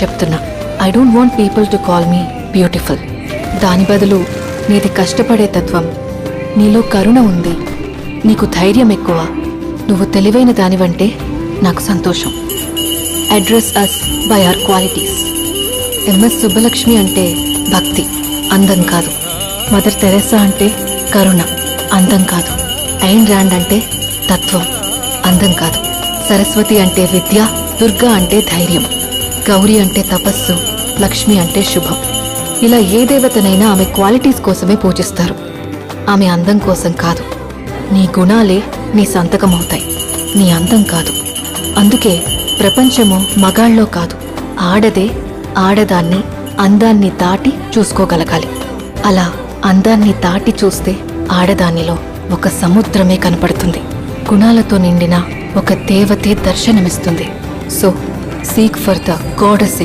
చెప్తున్నా. I don't want people to call me beautiful. దాని బదులు నీది కష్టపడే తత్వం, నీలో కరుణ ఉంది, నీకు ధైర్యం ఎక్కువ, నువ్వు తెలివైన దానివంటే నాకు సంతోషం. Address us by our qualities. MS Subbulakshmi అంటే భక్తి, అందం కాదు. మదర్ తెరెసా అంటే కరుణ, అందం కాదు. ఐన్ ర్యాండ్ అంటే తత్వం, అందం కాదు. సరస్వతి అంటే విద్య, దుర్గా అంటే ధైర్యం, గౌరీ అంటే తపస్సు, లక్ష్మి అంటే శుభం. ఇలా ఏ దేవతనైనా ఆమె క్వాలిటీస్ కోసమే పూజిస్తారు, ఆమె అందం కోసం కాదు. నీ గుణాలే నీ సంతకమవుతాయి, నీ అందం కాదు. అందుకే ప్రపంచము మగాళ్ళలో కాదు, ఆడదే ఆడదాన్ని అందాన్ని దాటి చూసుకోగలగాలి. అలా అందాన్ని దాటి చూస్తే ఆడదానిలో ఒక సముద్రమే కనపడుతుంది. గుణాలతో నిండిన ఒక దేవతే దర్శనమిస్తుంది. So seek for the goddess.